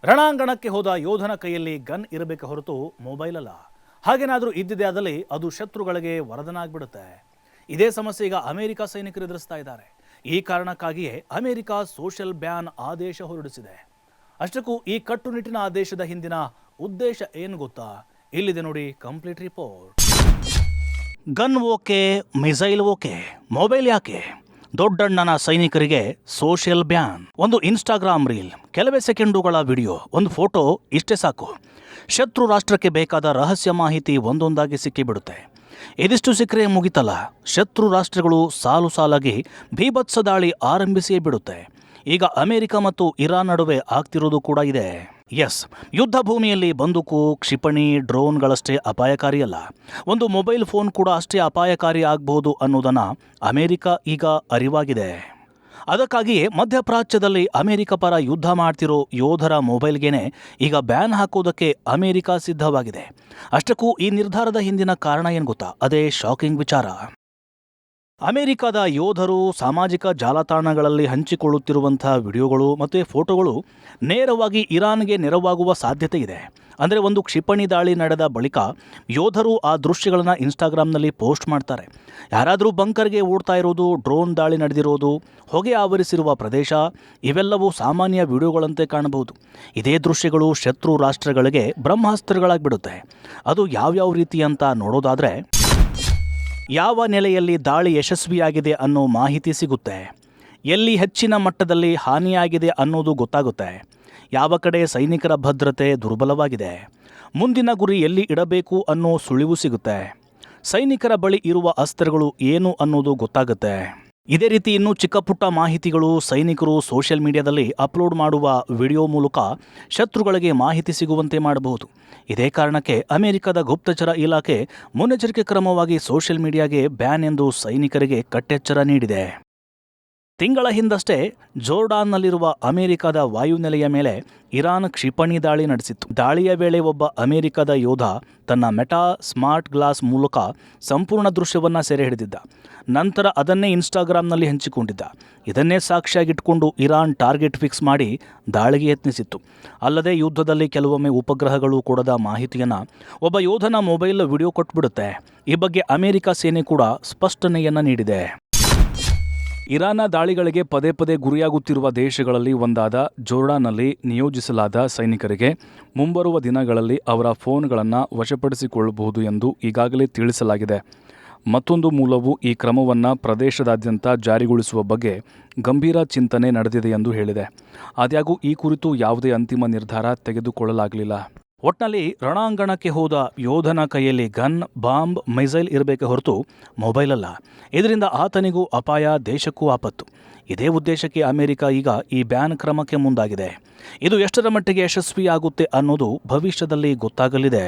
ರಣಾಂಗಣಕ್ಕೆ ಹೋದ ಯೋಧನ ಕೈಯಲ್ಲಿ ಗನ್ ಇರಬೇಕು ಹೊರತು ಮೊಬೈಲ್ ಅಲ್ಲ. ಹಾಗೇನಾದರೂ ಇದ್ದಿದೆ ಆದಲ್ಲಿ ಅದು ಶತ್ರುಗಳಿಗೆ ವರದನಾಗ್ಬಿಡುತ್ತೆ. ಇದೇ ಸಮಸ್ಯೆ ಈಗ ಅಮೆರಿಕ ಸೈನಿಕರು ಎದುರಿಸ್ತಾ ಇದ್ದಾರೆ. ಈ ಕಾರಣಕ್ಕಾಗಿಯೇ ಅಮೆರಿಕ ಸೋಷಿಯಲ್ ಬ್ಯಾನ್ ಆದೇಶ ಹೊರಡಿಸಿದೆ. ಅಷ್ಟಕ್ಕೂ ಈ ಕಟ್ಟುನಿಟ್ಟಿನ ಆದೇಶದ ಹಿಂದಿನ ಉದ್ದೇಶ ಏನು ಗೊತ್ತಾ? ಇಲ್ಲಿದೆ ನೋಡಿ complete report. Gun okay, missile okay, mobile ಯಾಕೆ? ದೊಡ್ಡಣ್ಣನ ಸೈನಿಕರಿಗೆ ಸೋಷಿಯಲ್ ಬ್ಯಾನ್. ಒಂದು ಇನ್ಸ್ಟಾಗ್ರಾಮ್ ರೀಲ್, ಕೆಲವೇ ಸೆಕೆಂಡುಗಳ ವಿಡಿಯೋ, ಒಂದು ಫೋಟೋ, ಇಷ್ಟೇ ಸಾಕು. ಶತ್ರು ರಾಷ್ಟ್ರಕ್ಕೆ ಬೇಕಾದ ರಹಸ್ಯ ಮಾಹಿತಿ ಒಂದೊಂದಾಗಿ ಸಿಕ್ಕಿಬಿಡುತ್ತೆ. ಇದಿಷ್ಟು ಸಿಕ್ಕರೆ ಮುಗಿತಲ್ಲ, ಶತ್ರು ರಾಷ್ಟ್ರಗಳು ಸಾಲು ಸಾಲಾಗಿ ಭೀಭತ್ಸ ದಾಳಿ ಆರಂಭಿಸಿಯೇ ಬಿಡುತ್ತೆ. ಈಗ ಅಮೆರಿಕ ಮತ್ತು ಇರಾನ್ ನಡುವೆ ಆಗ್ತಿರೋದು ಕೂಡ ಇದೆ. ಎಸ್, ಯುದ್ಧ ಭೂಮಿಯಲ್ಲಿ ಬಂದೂಕು, ಕ್ಷಿಪಣಿ, ಡ್ರೋನ್ಗಳಷ್ಟೇ ಅಪಾಯಕಾರಿಯಲ್ಲ, ಒಂದು ಮೊಬೈಲ್ ಫೋನ್ ಕೂಡ ಅಷ್ಟೇ ಅಪಾಯಕಾರಿ ಆಗಬಹುದು ಅನ್ನೋದನ್ನು ಅಮೆರಿಕ ಈಗ ಅರಿವಾಗಿದೆ. ಅದಕ್ಕಾಗಿಯೇ ಮಧ್ಯಪ್ರಾಚ್ಯದಲ್ಲಿ ಅಮೆರಿಕ ಪರ ಯುದ್ಧ ಮಾಡ್ತಿರೋ ಯೋಧರ ಮೊಬೈಲ್ಗೇನೆ ಈಗ ಬ್ಯಾನ್ ಹಾಕೋದಕ್ಕೆ ಅಮೆರಿಕ ಸಿದ್ಧವಾಗಿದೆ. ಅಷ್ಟಕ್ಕೂ ಈ ನಿರ್ಧಾರದ ಹಿಂದಿನ ಕಾರಣ ಏನು ಗೊತ್ತಾ? ಅದೇ ಶಾಕಿಂಗ್ ವಿಚಾರ. ಅಮೆರಿಕದ ಯೋಧರು ಸಾಮಾಜಿಕ ಜಾಲತಾಣಗಳಲ್ಲಿ ಹಂಚಿಕೊಳ್ಳುತ್ತಿರುವಂಥ ವಿಡಿಯೋಗಳು ಮತ್ತು ಫೋಟೋಗಳು ನೇರವಾಗಿ ಇರಾನ್ಗೆ ನೆರವಾಗುವ ಸಾಧ್ಯತೆ ಇದೆ. ಅಂದರೆ ಒಂದು ಕ್ಷಿಪಣಿ ದಾಳಿ ನಡೆದ ಬಳಿಕ ಯೋಧರು ಆ ದೃಶ್ಯಗಳನ್ನು ಇನ್ಸ್ಟಾಗ್ರಾಮ್ನಲ್ಲಿ ಪೋಸ್ಟ್ ಮಾಡ್ತಾರೆ. ಯಾರಾದರೂ ಬಂಕರ್ಗೆ ಓಡ್ತಾ ಇರೋದು, ಡ್ರೋನ್ ದಾಳಿ ನಡೆದಿರೋದು, ಹೊಗೆ ಆವರಿಸಿರುವ ಪ್ರದೇಶ, ಇವೆಲ್ಲವೂ ಸಾಮಾನ್ಯ ವಿಡಿಯೋಗಳಂತೆ ಕಾಣಬಹುದು. ಇದೇ ದೃಶ್ಯಗಳು ಶತ್ರು ರಾಷ್ಟ್ರಗಳಿಗೆ ಬ್ರಹ್ಮಾಸ್ತ್ರಗಳಾಗಿಬಿಡುತ್ತೆ. ಅದು ಯಾವ್ಯಾವ ರೀತಿ ಅಂತ ನೋಡೋದಾದರೆ, ಯಾವ ನೆಲೆಯಲ್ಲಿ ದಾಳಿ ಯಶಸ್ವಿಯಾಗಿದೆ ಅನ್ನೋ ಮಾಹಿತಿ ಸಿಗುತ್ತೆ, ಎಲ್ಲಿ ಹೆಚ್ಚಿನ ಮಟ್ಟದಲ್ಲಿ ಹಾನಿಯಾಗಿದೆ ಅನ್ನೋದು ಗೊತ್ತಾಗುತ್ತೆ, ಯಾವ ಕಡೆ ಸೈನಿಕರ ಭದ್ರತೆ ದುರ್ಬಲವಾಗಿದೆ, ಮುಂದಿನ ಗುರಿ ಎಲ್ಲಿ ಇಡಬೇಕು ಅನ್ನೋ ಸುಳಿವು ಸಿಗುತ್ತೆ, ಸೈನಿಕರ ಬಳಿ ಇರುವ ಅಸ್ತ್ರಗಳು ಏನು ಅನ್ನೋದು ಗೊತ್ತಾಗುತ್ತೆ. ಇದೇ ರೀತಿ ಇನ್ನೂ ಚಿಕ್ಕ ಪುಟ್ಟ ಮಾಹಿತಿಗಳು ಸೈನಿಕರು ಸೋಷಿಯಲ್ ಮೀಡಿಯಾದಲ್ಲಿ ಅಪ್ಲೋಡ್ ಮಾಡುವ ವಿಡಿಯೋ ಮೂಲಕ ಶತ್ರುಗಳಿಗೆ ಮಾಹಿತಿ ಸಿಗುವಂತೆ ಮಾಡಬಹುದು. ಇದೇ ಕಾರಣಕ್ಕೆ ಅಮೆರಿಕದ ಗುಪ್ತಚರ ಇಲಾಖೆ ಮುನ್ನೆಚ್ಚರಿಕೆ ಕ್ರಮವಾಗಿ ಸೋಷಿಯಲ್ ಮೀಡಿಯಾಗೆ ಬ್ಯಾನ್ ಎಂದು ಸೈನಿಕರಿಗೆ ಕಟ್ಟೆಚ್ಚರ ನೀಡಿದೆ. ತಿಂಗಳ ಹಿಂದಷ್ಟೇ ಜೋರ್ಡಾನ್ನಲ್ಲಿರುವ ಅಮೆರಿಕದ ವಾಯುನೆಲೆಯ ಮೇಲೆ ಇರಾನ್ ಕ್ಷಿಪಣಿ ದಾಳಿ ನಡೆಸಿತ್ತು. ದಾಳಿಯ ವೇಳೆ ಒಬ್ಬ ಅಮೆರಿಕದ ಯೋಧ ತನ್ನ ಮೆಟಾ ಸ್ಮಾರ್ಟ್ ಗ್ಲಾಸ್ ಮೂಲಕ ಸಂಪೂರ್ಣ ದೃಶ್ಯವನ್ನು ಸೆರೆ ಹಿಡಿದಿದ್ದ. ನಂತರ ಅದನ್ನೇ ಇನ್ಸ್ಟಾಗ್ರಾಮ್ನಲ್ಲಿ ಹಂಚಿಕೊಂಡಿದ್ದ. ಇದನ್ನೇ ಸಾಕ್ಷಿಯಾಗಿಟ್ಕೊಂಡು ಇರಾನ್ ಟಾರ್ಗೆಟ್ ಫಿಕ್ಸ್ ಮಾಡಿ ದಾಳಿಗೆ ಯತ್ನಿಸಿತ್ತು. ಅಲ್ಲದೆ ಯುದ್ಧದಲ್ಲಿ ಕೆಲವೊಮ್ಮೆ ಉಪಗ್ರಹಗಳು ಕೊಡದ ಮಾಹಿತಿಯನ್ನು ಒಬ್ಬ ಯೋಧನ ಮೊಬೈಲ್ ವಿಡಿಯೋ ಕೊಟ್ಬಿಡುತ್ತೆ. ಈ ಬಗ್ಗೆ ಅಮೆರಿಕ ಸೇನೆ ಕೂಡ ಸ್ಪಷ್ಟನೆಯನ್ನು ನೀಡಿದೆ. ಇರಾನ್ನ ದಾಳಿಗಳಿಗೆ ಪದೇ ಪದೇ ಗುರಿಯಾಗುತ್ತಿರುವ ದೇಶಗಳಲ್ಲಿ ಒಂದಾದ ಜೋರ್ಡಾನ್ನಲ್ಲಿ ನಿಯೋಜಿಸಲಾದ ಸೈನಿಕರಿಗೆ ಮುಂಬರುವ ದಿನಗಳಲ್ಲಿ ಅವರ ಫೋನ್ಗಳನ್ನು ವಶಪಡಿಸಿಕೊಳ್ಳಬಹುದು ಎಂದು ಈಗಾಗಲೇ ತಿಳಿಸಲಾಗಿದೆ. ಮತ್ತೊಂದು ಮೂಲವು ಈ ಕ್ರಮವನ್ನು ಪ್ರದೇಶದಾದ್ಯಂತ ಜಾರಿಗೊಳಿಸುವ ಬಗ್ಗೆ ಗಂಭೀರ ಚಿಂತನೆ ನಡೆದಿದೆ ಎಂದು ಹೇಳಿದೆ. ಆದಾಗ್ಯೂ ಈ ಕುರಿತು ಯಾವುದೇ ಅಂತಿಮ ನಿರ್ಧಾರ ತೆಗೆದುಕೊಳ್ಳಲಾಗಲಿಲ್ಲ. ಒಟ್ನಲ್ಲಿ ರಣಾಂಗಣಕ್ಕೆ ಹೋದ ಯೋಧನ ಕೈಯಲ್ಲಿ ಗನ್, ಬಾಂಬ್, ಮೈಸೈಲ್ ಇರಬೇಕೆ ಹೊರತು ಮೊಬೈಲ್ ಅಲ್ಲ. ಇದರಿಂದ ಆತನಿಗೂ ಅಪಾಯ, ದೇಶಕ್ಕೂ ಆಪತ್ತು. ಇದೇ ಉದ್ದೇಶಕ್ಕೆ ಅಮೆರಿಕ ಈಗ ಈ ಬ್ಯಾನ್ ಕ್ರಮಕ್ಕೆ ಮುಂದಾಗಿದೆ. ಇದು ಎಷ್ಟರ ಮಟ್ಟಿಗೆ ಯಶಸ್ವಿಯಾಗುತ್ತೆ ಅನ್ನೋದು ಭವಿಷ್ಯದಲ್ಲಿ ಗೊತ್ತಾಗಲಿದೆ.